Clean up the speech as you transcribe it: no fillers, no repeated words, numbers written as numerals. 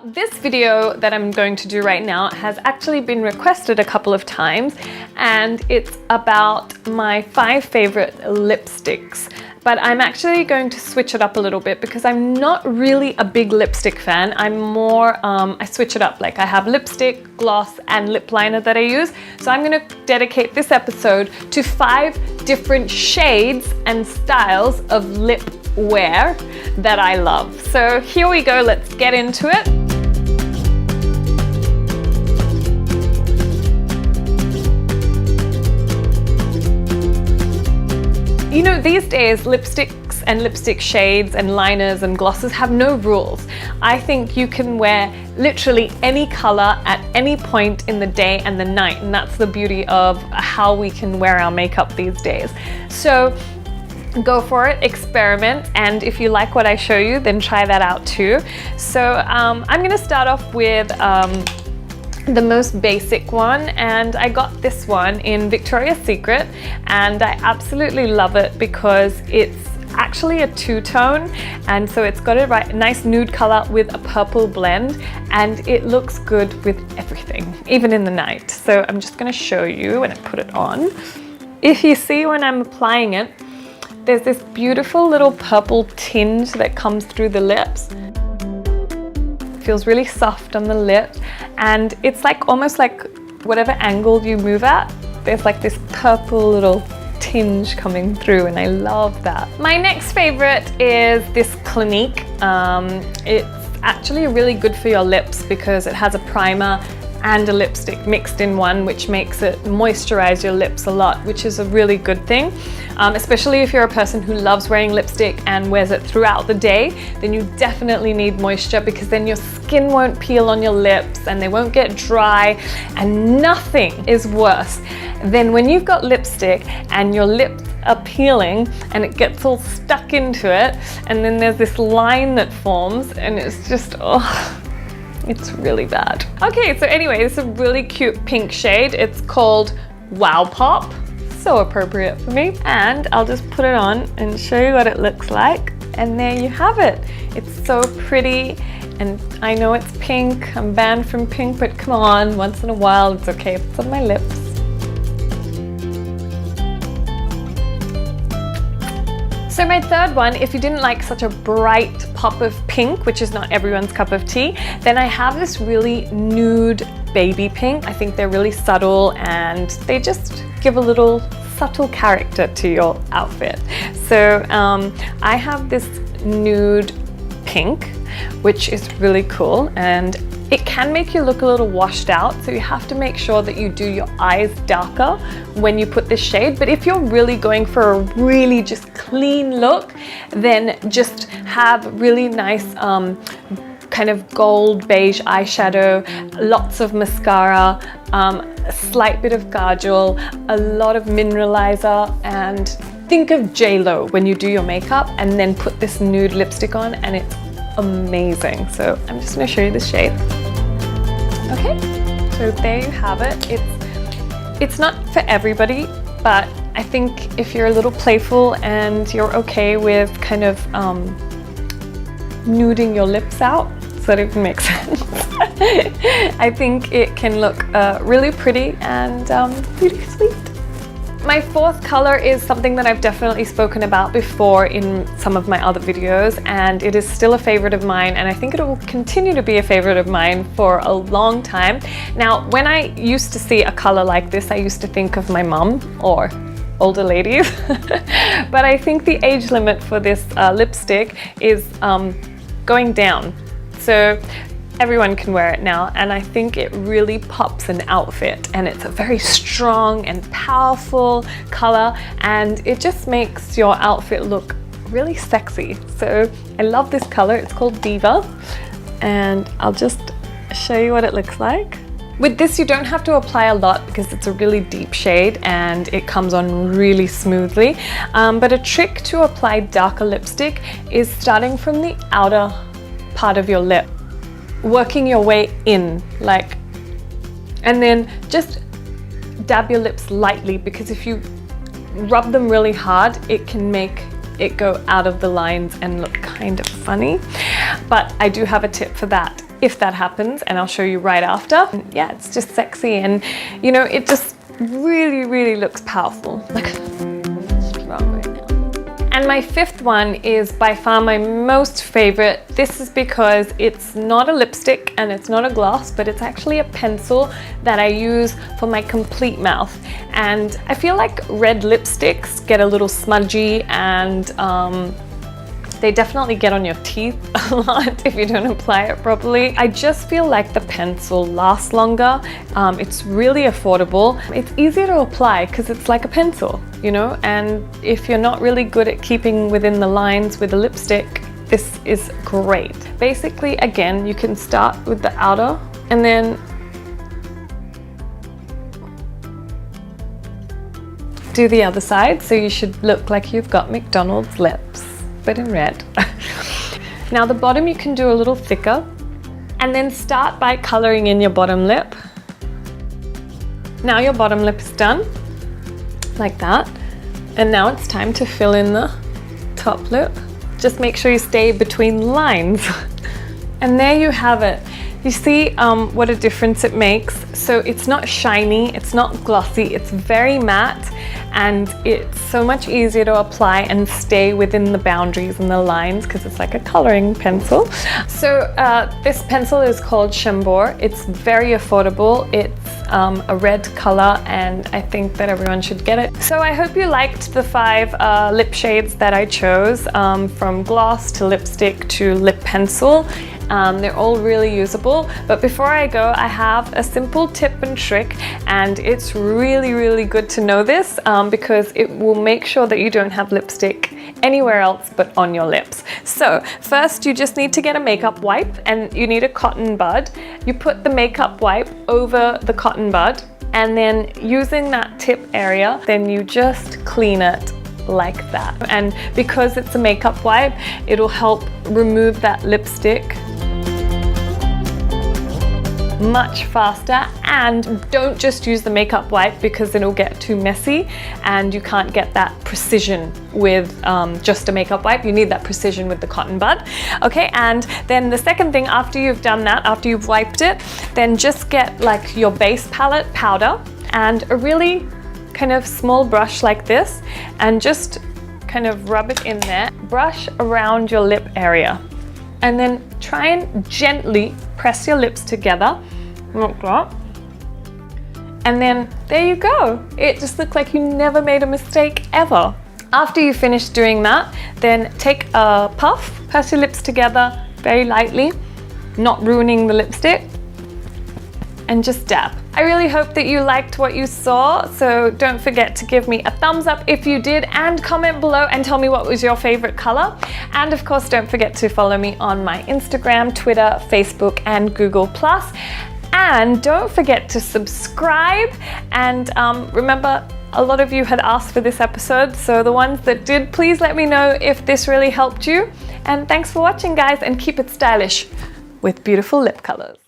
This video that I'm going to do right now has actually been requested a couple of times, and it's about my 5 favorite lipsticks. But I'm actually going to switch it up a little bit because I'm not really a big lipstick fan. I'm more, I switch it up. Like I have lipstick, gloss, and lip liner that I use. So I'm gonna dedicate this episode to 5 different shades and styles of lip wear that I love. So here we go, let's get into it. You know, these days, lipsticks and lipstick shades and liners and glosses have no rules. I think you can wear literally any color at any point in the day and the night, and that's the beauty of how we can wear our makeup these days. So go for it, experiment, and if you like what I show you, then try that out too. So I'm gonna start off with the most basic one, and I got this one in Victoria's Secret, and I absolutely love it because it's actually a two-tone, and so it's got a nice nude color with a purple blend, and it looks good with everything, even in the night. So I'm just going to show you when I put it on. If you see when I'm applying it, there's this beautiful little purple tinge that comes through the lips. Feels really soft on the lip, and it's like almost like whatever angle you move at, there's like this purple little tinge coming through, and I love that. My next favorite is this Clinique. It's actually really good for your lips because it has a primer and a lipstick mixed in one, which makes it moisturize your lips a lot, which is a really good thing. Especially if you're a person who loves wearing lipstick and wears it throughout the day, then you definitely need moisture, because then your skin won't peel on your lips and they won't get dry, and nothing is worse than when you've got lipstick and your lips are peeling and it gets all stuck into it, and then there's this line that forms, and it's just, oh, it's really bad. Okay, so anyway, it's a really cute pink shade. It's called Wow Pop. So appropriate for me. And I'll just put it on and show you what it looks like. And there you have it. It's so pretty. And I know it's pink. I'm banned from pink, but come on, once in a while, it's okay if it's on my lips. So my third one, if you didn't like such a bright pop of pink, which is not everyone's cup of tea, then I have this really nude baby pink. I think they're really subtle, and they just give a little subtle character to your outfit. So I have this nude pink, which is really cool, and it can make you look a little washed out, so you have to make sure that you do your eyes darker when you put this shade. But if you're really going for a really just clean look, then just have really nice kind of gold beige eyeshadow, lots of mascara, a slight bit of kajal, a lot of mineralizer, and think of J-Lo when you do your makeup, and then put this nude lipstick on, and it's amazing. So I'm just going to show you the shade. Okay, so there you have it. It's not for everybody, but I think if you're a little playful and you're okay with kind of nuding your lips out, so that even makes sense, I think it can look really pretty and really sweet. My fourth color is something that I've definitely spoken about before in some of my other videos, and it is still a favorite of mine, and I think it will continue to be a favorite of mine for a long time. Now, when I used to see a color like this, I used to think of my mum or older ladies, but I think the age limit for this lipstick is going down. So everyone can wear it now, and I think it really pops an outfit, and it's a very strong and powerful color, and it just makes your outfit look really sexy. So I love this color. It's called Diva, and I'll just show you what it looks like. With this, you don't have to apply a lot because it's a really deep shade and it comes on really smoothly. But a trick to apply darker lipstick is starting from the outer part of your lip, working your way in, like, and then just dab your lips lightly, because if you rub them really hard, it can make it go out of the lines and look kind of funny. But I do have a tip for that. if that happens, and I'll show you right after. And yeah, it's just sexy, and you know, it just really looks powerful. Like, strong right now. And my fifth one is by far my most favorite. This is because it's not a lipstick and it's not a gloss, but it's actually a pencil that I use for my complete mouth. And I feel like red lipsticks get a little smudgy, and they definitely get on your teeth a lot if you don't apply it properly. I just feel like the pencil lasts longer. It's really affordable. It's easy to apply because it's like a pencil, you know? And if you're not really good at keeping within the lines with a lipstick, this is great. Basically, again, you can start with the outer and then do the other side. So you should look like you've got McDonald's lips, but in red. Now the bottom you can do a little thicker, and then start by coloring in your bottom lip. Now your bottom lip is done, like that. And now it's time to fill in the top lip. Just make sure you stay between lines. And there you have it. You see what a difference it makes. So it's not shiny, it's not glossy, it's very matte, and it's so much easier to apply and stay within the boundaries and the lines because it's like a coloring pencil. So this pencil is called Chambor. It's very affordable. It's a red color, and I think that everyone should get it. So I hope you liked the 5 lip shades that I chose, from gloss to lipstick to lip pencil. They're all really usable, but before I go, I have a simple tip and trick, and it's really good to know this because it will make sure that you don't have lipstick anywhere else but on your lips. So first you just need to get a makeup wipe, and you need a cotton bud. You put the makeup wipe over the cotton bud, and then using that tip area, then you just clean it like that. And because it's a makeup wipe, it'll help remove that lipstick much faster. And don't just use the makeup wipe because it'll get too messy and you can't get that precision with just a makeup wipe. You need that precision with the cotton bud. Okay, and then the second thing, after you've done that, after you've wiped it, then just get like your base palette powder and a really kind of small brush like this, and just kind of rub it in there. Brush around your lip area, and then try and gently press your lips together like that. And then there you go. It just looks like you never made a mistake ever. After you finish doing that, then take a puff, press your lips together very lightly, not ruining the lipstick, and just dab. I really hope that you liked what you saw, so don't forget to give me a thumbs up if you did, and comment below and tell me what was your favorite color. And of course, don't forget to follow me on my Instagram, Twitter, Facebook, and Google+. And don't forget to subscribe. And remember, a lot of you had asked for this episode, so the ones that did, please let me know if this really helped you. And thanks for watching, guys, and keep it stylish with beautiful lip colors.